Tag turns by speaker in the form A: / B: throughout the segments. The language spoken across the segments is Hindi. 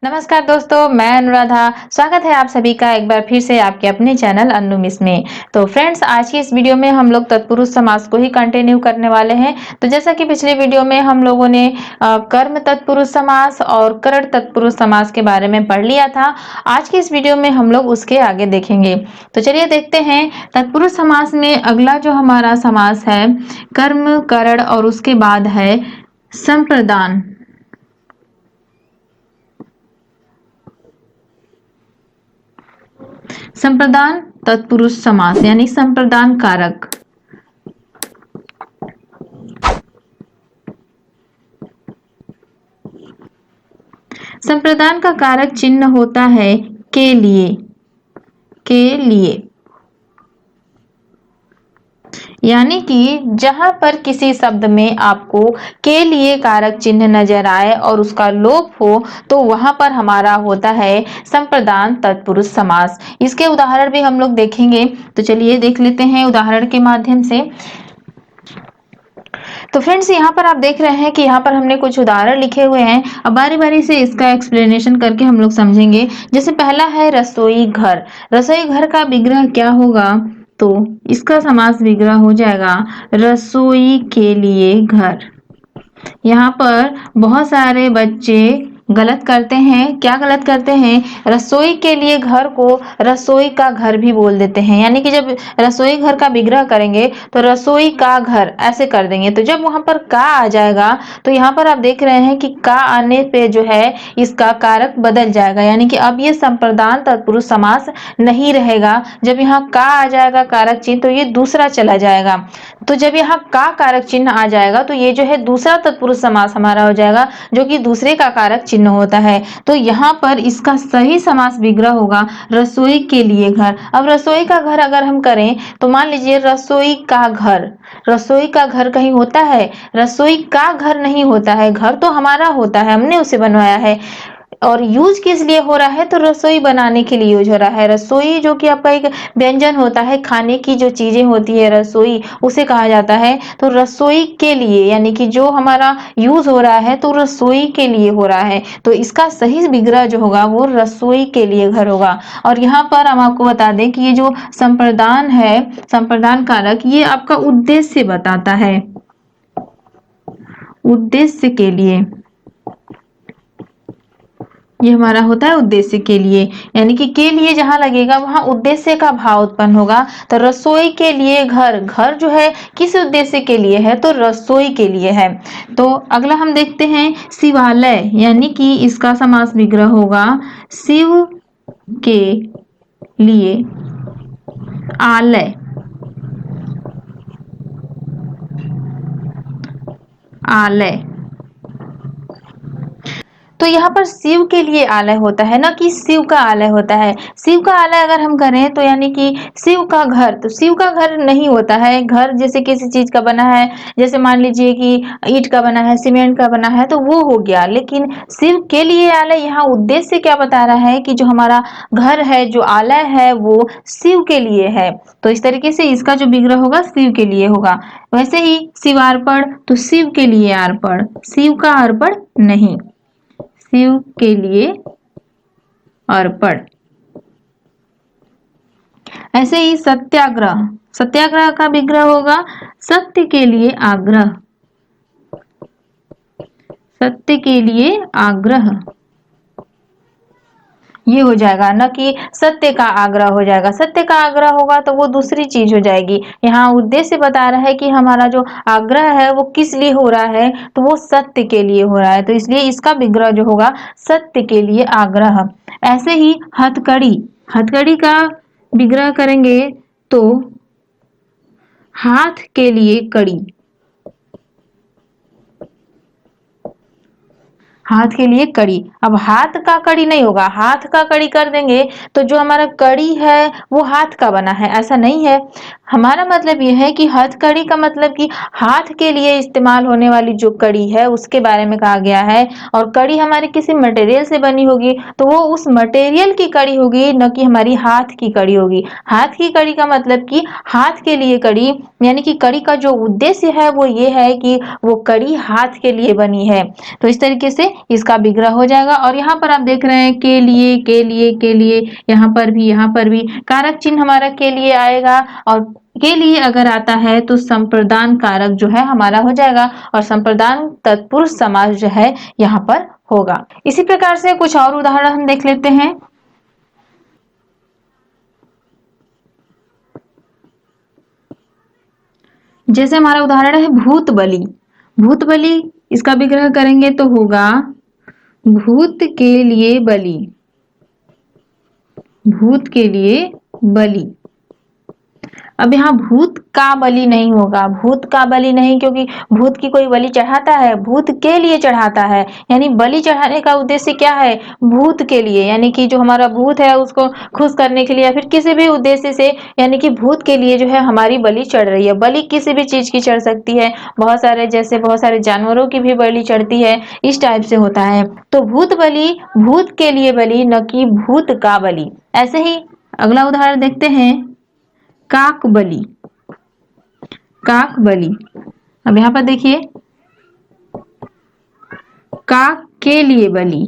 A: नमस्कार दोस्तों, मैं अनुराधा। स्वागत है आप सभी का एक बार फिर से आपके अपने चैनल अन्नू मिस में। तो फ्रेंड्स, आज की इस वीडियो में हम लोग तत्पुरुष समास को ही कंटिन्यू करने वाले हैं। तो जैसा कि पिछले वीडियो में हम लोगों ने कर्म तत्पुरुष समास और करण तत्पुरुष समास के बारे में पढ़ लिया था। आज की इस वीडियो में हम लोग उसके आगे देखेंगे। तो चलिए देखते हैं। तत्पुरुष समास में अगला जो हमारा समास है कर्म, करण और उसके बाद है संप्रदान। संप्रदान तत्पुरुष समास यानी संप्रदान कारक। संप्रदान का कारक चिन्ह होता है के लिए। के लिए यानी कि जहां पर किसी शब्द में आपको के लिए कारक चिन्ह नजर आए और उसका लोप हो तो वहां पर हमारा होता है संप्रदान तत्पुरुष समास। इसके उदाहरण भी हम लोग देखेंगे। तो चलिए देख लेते हैं उदाहरण के माध्यम से। तो फ्रेंड्स, यहाँ पर आप देख रहे हैं कि यहाँ पर हमने कुछ उदाहरण लिखे हुए हैं। अब बारी बारी से इसका एक्सप्लेनेशन करके हम लोग समझेंगे। जैसे पहला है रसोई घर। रसोई घर का विग्रह क्या होगा? तो इसका समास विग्रह हो जाएगा रसोई के लिए घर। यहाँ पर बहुत सारे बच्चे गलत करते हैं। क्या गलत करते हैं? रसोई के लिए घर को रसोई का घर भी बोल देते हैं। यानी कि जब रसोई घर का विग्रह करेंगे तो रसोई का घर ऐसे कर देंगे। तो जब वहां पर का आ जाएगा तो यहाँ पर आप देख रहे हैं कि का आने पे जो है इसका कारक बदल जाएगा। यानी कि अब ये संप्रदान तत्पुरुष समास नहीं रहेगा। जब यहाँ का आ जाएगा कारक चिन्ह तो ये दूसरा चला जाएगा। तो जब यहाँ का कारक चिन्ह आ जाएगा तो ये जो है दूसरा तत्पुरुष समास हमारा हो जाएगा, जो कि दूसरे का कारक चिन्ह होता है। तो यहाँ पर इसका सही समास विग्रह होगा रसोई के लिए घर। अब रसोई का घर अगर हम करें तो मान लीजिए रसोई का घर। रसोई का घर कहीं होता है? रसोई का घर नहीं होता है। घर तो हमारा होता है, हमने उसे बनवाया है। और यूज किस लिए हो रहा है? तो रसोई बनाने के लिए यूज हो रहा है। रसोई जो कि आपका एक व्यंजन होता है, खाने की जो चीजें होती है रसोई, उसे कहा जाता है। तो रसोई के लिए यानी कि जो हमारा यूज हो रहा है तो रसोई के लिए हो रहा है। तो इसका सही विग्रह जो होगा वो रसोई के लिए घर होगा। और यहाँ पर हम आपको बता दें कि ये जो संप्रदान है, संप्रदान कारक, ये आपका उद्देश्य बताता है। उद्देश्य के लिए ये हमारा होता है उद्देश्य के लिए। यानी कि के लिए जहां लगेगा वहां उद्देश्य का भाव उत्पन्न होगा। तो रसोई के लिए घर, घर जो है किस उद्देश्य के लिए है? तो रसोई के लिए है। तो अगला हम देखते हैं शिवालय। यानी कि इसका समास विग्रह होगा शिव के लिए आलय। आलय तो यहाँ पर शिव के लिए आलय होता है ना कि शिव का आलय होता है। शिव का आलय अगर हम करें तो यानी कि शिव का घर, तो शिव का घर नहीं होता है। घर जैसे किसी चीज का बना है, जैसे मान लीजिए कि ईंट का बना है, सीमेंट का बना है, तो वो हो गया। लेकिन शिव के लिए आलय, यहाँ उद्देश्य क्या बता रहा है कि जो हमारा घर है, जो आलय है, वो शिव के लिए है। तो इस तरीके से इसका जो विग्रह होगा शिव के लिए होगा। वैसे ही शिवार्पण, तो शिव के लिए अर्पण, शिव का अर्पण नहीं, शिव के लिए अर्पण। ऐसे ही सत्याग्रह, सत्याग्रह का विग्रह होगा सत्य के लिए आग्रह। सत्य के लिए आग्रह ये हो जाएगा, न कि सत्य का आग्रह हो जाएगा। सत्य का आग्रह होगा तो वो दूसरी चीज हो जाएगी। यहाँ उद्देश्य बता रहा है कि हमारा जो आग्रह है वो किस लिए हो रहा है, तो वो सत्य के लिए हो रहा है। तो इसलिए इसका विग्रह जो होगा सत्य के लिए आग्रह। ऐसे ही हथकड़ी, हथकड़ी का विग्रह करेंगे तो हाथ के लिए कड़ी। हाथ के लिए कड़ी। अब हाथ का कड़ी नहीं होगा, हाथ का कड़ी कर देंगे तो जो हमारा कड़ी है वो हाथ का बना है, ऐसा नहीं है। हमारा मतलब यह है कि हथकड़ी का मतलब कि हाथ के लिए इस्तेमाल होने वाली जो कड़ी है उसके बारे में कहा गया है। और कड़ी हमारे किसी मटेरियल से बनी होगी तो वो उस मटेरियल की कड़ी होगी, न कि हमारी हाथ की कड़ी होगी। हाथ की कड़ी का मतलब कि हाथ के लिए कड़ी, यानी कि कड़ी का जो उद्देश्य है वो ये है कि वो कड़ी हाथ के लिए बनी है। तो इस तरीके से इसका विग्रह हो जाएगा। और यहाँ पर आप देख रहे हैं के लिए, के लिए, के लिए, यहाँ पर भी कारक चिन्ह हमारा के लिए आएगा। और के लिए अगर आता है तो संप्रदान कारक जो है हमारा हो जाएगा और संप्रदान तत्पुरुष समास जो है यहाँ पर होगा। इसी प्रकार से कुछ और उदाहरण हम देख लेते हैं। जैसे हमारा उदाहरण है भूत बलि। भूत बलि इसका विग्रह करेंगे तो होगा भूत के लिए बलि, भूत के लिए बलि। अब यहाँ भूत का बलि नहीं होगा, भूत का बलि नहीं, क्योंकि भूत की कोई बलि चढ़ाता है, भूत के लिए चढ़ाता है। यानी बलि चढ़ाने का उद्देश्य क्या है? भूत के लिए, यानी कि जो हमारा भूत है उसको खुश करने के लिए या फिर किसी भी उद्देश्य से, यानी कि भूत के लिए जो है हमारी बलि चढ़ रही है। बलि किसी भी चीज की चढ़ सकती है, बहुत सारे जैसे बहुत सारे जानवरों की भी बलि चढ़ती है, इस टाइप से होता है। तो भूत बलि भूत के लिए बलि, न कि भूत का बलि। ऐसे ही अगला उदाहरण देखते हैं, काक बलि। काक बलि, अब यहाँ पर देखिए काक के लिए बलि,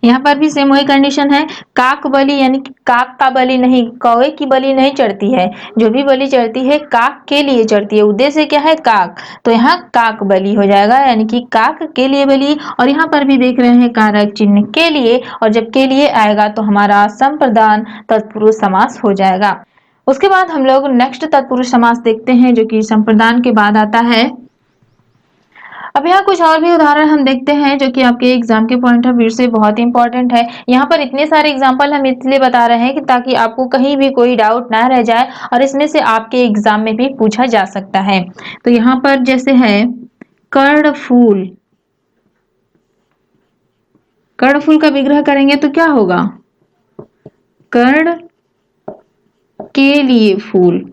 A: यहाँ पर भी सेम वही कंडीशन है। काक बलि यानी कि काक का बलि नहीं, कौवे की बलि नहीं चढ़ती है। जो भी बलि चढ़ती है काक के लिए चढ़ती है, उद्देश्य क्या है? काक। तो यहाँ काक बलि हो जाएगा, यानी कि काक के लिए बलि। और यहाँ पर भी देख रहे हैं कारक चिन्ह के लिए, और जब के लिए आएगा तो हमारा संप्रदान तत्पुरुष समास हो जाएगा। उसके बाद हम लोग नेक्स्ट तत्पुरुष समास देखते हैं, जो कि संप्रदान के बाद आता है। अब यहाँ कुछ और भी उदाहरण हम देखते हैं जो कि आपके एग्जाम के पॉइंट ऑफ व्यू से बहुत इंपॉर्टेंट है। यहाँ पर इतने सारे एग्जाम्पल हम इसलिए बता रहे हैं कि ताकि आपको कहीं भी कोई डाउट ना रह जाए, और इसमें से आपके एग्जाम में भी पूछा जा सकता है। तो यहाँ पर जैसे है कर्णफूल, कर्णफूल का विग्रह करेंगे तो क्या होगा? कर्ण के लिए फूल,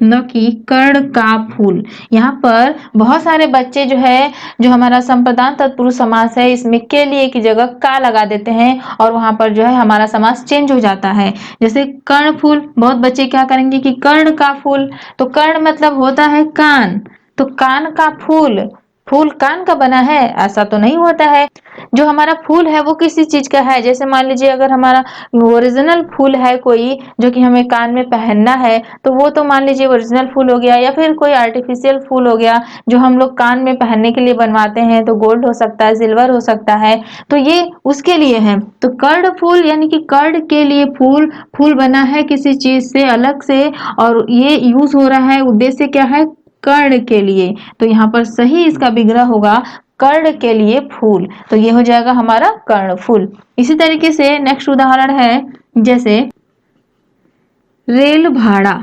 A: न कि कर्ण का फूल। यहाँ पर बहुत सारे बच्चे जो है, जो हमारा संप्रदान तत्पुरुष समास है, इसमें के लिए की जगह का लगा देते हैं और वहां पर जो है हमारा समास चेंज हो जाता है। जैसे कर्ण फूल, बहुत बच्चे क्या करेंगे कि कर्ण का फूल, तो कर्ण मतलब होता है कान, तो कान का फूल, फूल कान का बना है, ऐसा तो नहीं होता है। जो हमारा फूल है वो किसी चीज का है, जैसे मान लीजिए अगर हमारा ओरिजिनल फूल है कोई जो कि हमें कान में पहनना है, तो वो तो मान लीजिए ओरिजिनल फूल हो गया, या फिर कोई आर्टिफिशियल फूल हो गया जो हम लोग कान में पहनने के लिए बनवाते हैं, तो गोल्ड हो सकता है, सिल्वर हो सकता है, तो ये उसके लिए है। तो कर्ण फूल यानी कि कर्ण के लिए फूल, फूल बना है किसी चीज से अलग से, और ये यूज हो रहा है, उद्देश्य क्या है? कर्ण के लिए। तो यहाँ पर सही इसका विग्रह होगा कर्ण के लिए फूल, तो ये हो जाएगा हमारा कर्ण फूल। इसी तरीके से नेक्स्ट उदाहरण है जैसे रेल भाड़ा,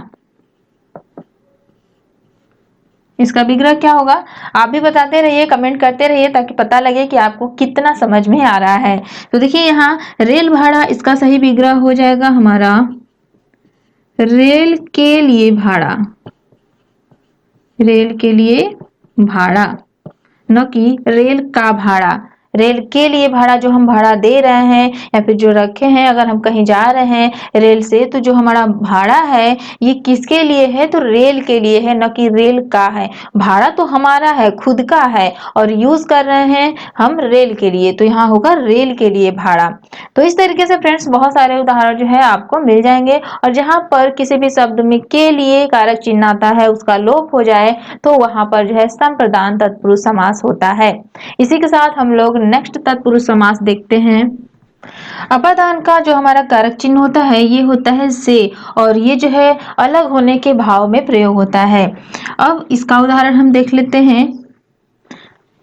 A: इसका विग्रह क्या होगा? आप भी बताते रहिए, कमेंट करते रहिए, ताकि पता लगे कि आपको कितना समझ में आ रहा है। तो देखिए यहाँ रेल भाड़ा, इसका सही विग्रह हो जाएगा हमारा रेल के लिए भाड़ा, रेल के लिए भाड़ा, न कि रेल का भाड़ा। रेल के लिए भाड़ा, जो हम भाड़ा दे रहे हैं या फिर जो रखे हैं, अगर हम कहीं जा रहे हैं रेल से, तो जो हमारा भाड़ा है ये किसके लिए है? तो रेल के लिए है, न कि रेल का है। भाड़ा तो हमारा है, खुद का है, और यूज कर रहे हैं हम रेल के लिए, तो यहाँ होगा रेल के लिए भाड़ा। तो इस तरीके से फ्रेंड्स बहुत सारे उदाहरण जो है आपको मिल जाएंगे, और जहां पर किसी भी शब्द में के लिए कारक चिन्ह आता है उसका लोप हो जाए, तो वहां पर जो है संप्रदान तत्पुरुष समास होता है। इसी के साथ हम लोग नेक्स्ट तत्पुरुष समास देखते हैं। अपादान का जो हमारा कारक चिन्ह होता है ये होता है से, और ये जो है अलग होने के भाव में प्रयोग होता है। अब इसका उदाहरण हम देख लेते हैं।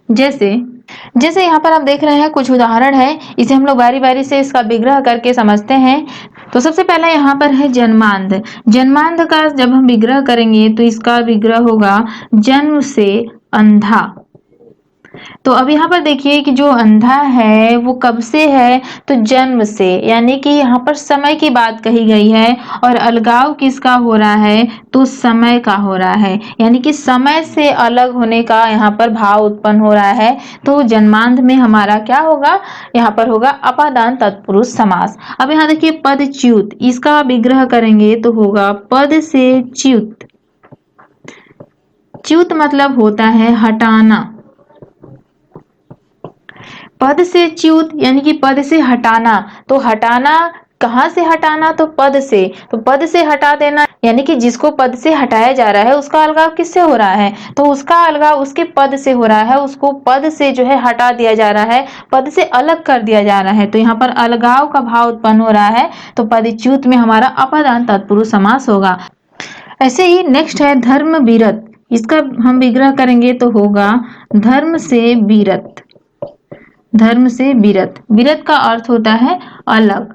A: जैसे जैसे यहाँ पर आप देख रहे हैं कुछ उदाहरण है, इसे हम लोग बारी बारी से इसका विग्रह करके समझते हैं। तो सबसे पहला यहाँ पर है जन्मांध। जन्मांध का जब हम विग्रह करेंगे तो इसका विग्रह होगा जन्म से अंधा। तो अब यहाँ पर देखिए कि जो अंधा है वो कब से है? तो जन्म से, यानी कि यहाँ पर समय की बात कही गई है, और अलगाव किसका हो रहा है? तो समय का हो रहा है, यानी कि समय से अलग होने का यहाँ पर भाव उत्पन्न हो रहा है। तो जन्मांध में हमारा क्या होगा? यहाँ पर होगा अपादान तत्पुरुष समास। अब यहाँ देखिए पदच्युत, इसका विग्रह करेंगे तो होगा पद से च्युत, च्युत मतलब होता है हटाना। पद से च्युत यानी कि पद से हटाना। तो हटाना कहाँ से हटाना? तो पद से। तो पद से हटा देना यानी कि जिसको पद से हटाया जा रहा है उसका अलगाव किससे हो रहा है? तो उसका अलगाव उसके पद से हो रहा है, उसको पद से जो है हटा दिया जा रहा है, पद से अलग कर दिया जा रहा है। तो यहाँ पर अलगाव का भाव उत्पन्न हो रहा है, तो पदच्युत में हमारा अपादान तत्पुरुष समास होगा। ऐसे ही नेक्स्ट है धर्म बीरत। इसका हम विग्रह करेंगे तो होगा धर्म से बीरत। धर्म से बीरत। बीरत का अर्थ होता है अलग,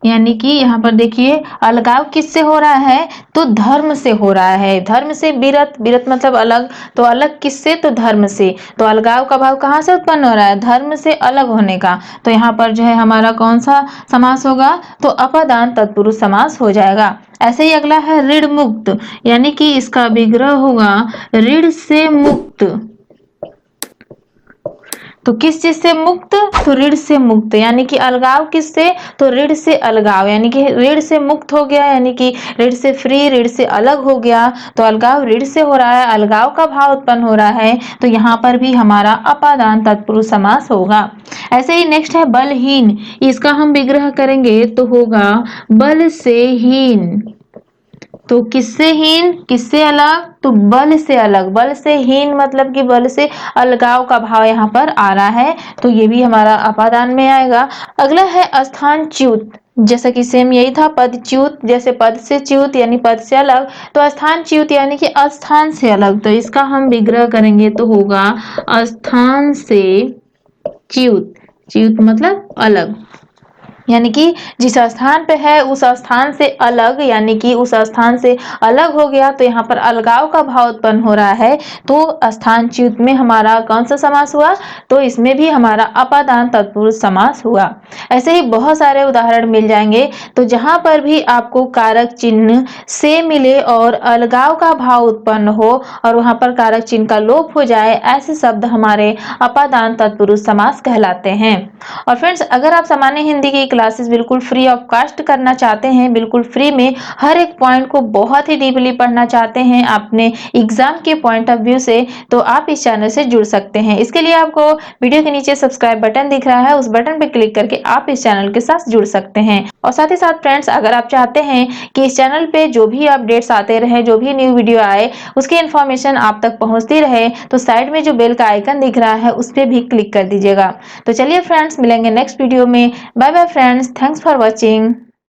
A: यानी कि यहाँ पर देखिए अलगाव किससे हो रहा है? तो धर्म से हो रहा है। धर्म से बीरत, बीरत मतलब अलग, तो अलग किससे? तो धर्म से। तो अलगाव का भाव कहाँ से उत्पन्न हो रहा है? धर्म से अलग होने का। तो यहाँ पर जो है हमारा कौन सा समास होगा? तो अपादान तत्पुरुष समास हो जाएगा। ऐसे ही अगला है ऋण मुक्त, यानी कि इसका विग्रह होगा ऋण से मुक्त। तो किस चीज से मुक्त? तो ऋण से मुक्त, यानी कि अलगाव किससे? तो ऋण से अलगाव, यानी कि ऋण से मुक्त हो गया, यानी कि ऋण से फ्री, ऋण से अलग हो गया। तो अलगाव ऋण से हो रहा है, अलगाव का भाव उत्पन्न हो रहा है, तो यहाँ पर भी हमारा अपादान तत्पुरुष समास होगा। ऐसे ही नेक्स्ट है बलहीन। इसका हम विग्रह करेंगे तो होगा बल से हीन। तो किससे हीन? किससे अलग? तो बल से अलग। बल से हीन मतलब कि बल से अलगाव का भाव यहाँ पर आ रहा है, तो ये भी हमारा अपादान में आएगा। अगला है स्थान च्युत। जैसा कि सेम यही था, पद च्युत, जैसे पद से च्युत यानी पद से अलग, तो स्थान च्युत यानी कि स्थान से अलग। तो इसका हम विग्रह करेंगे तो होगा स्थान से च्युत। च्युत मतलब अलग, यानी कि जिस स्थान पे है उस स्थान से अलग, यानी कि उस स्थान से अलग हो गया, तो यहाँ पर अलगाव का भाव उत्पन्न हो रहा है। तो स्थान च्युत में हमारा कौन सा समास हुआ? तो इसमें भी हमारा अपादान तत्पुरुष समास हुआ। ऐसे ही बहुत सारे उदाहरण मिल जाएंगे। तो जहां पर भी आपको कारक चिन्ह से मिले और अलगाव का भाव उत्पन्न हो और वहां पर कारक चिन्ह का लोप हो जाए, ऐसे शब्द हमारे अपादान तत्पुरुष समास कहलाते हैं। और फ्रेंड्स, अगर आप सामान्य हिंदी की क्लासेस बिल्कुल फ्री ऑफ कॉस्ट करना चाहते हैं, बिल्कुल फ्री में हर एक पॉइंट को बहुत ही डीपली पढ़ना चाहते हैं अपने एग्जाम के पॉइंट ऑफ व्यू से, तो आप इस चैनल से जुड़ सकते हैं। इसके लिए आपको वीडियो के नीचे सब्सक्राइब बटन दिख रहा है, उस बटन पर क्लिक करके आप इस चैनल के साथ जुड़ सकते हैं। और साथ ही साथ फ्रेंड्स, अगर आप चाहते हैं कि इस चैनल पे जो भी अपडेट्स आते रहे, जो भी न्यू वीडियो आए, उसकी इन्फॉर्मेशन आप तक पहुंचती रहे, तो साइड में जो बेल का आइकन दिख रहा है उस पर भी क्लिक कर दीजिएगा। तो चलिए फ्रेंड्स, मिलेंगे नेक्स्ट वीडियो में। Bye bye friends, thanks for watching.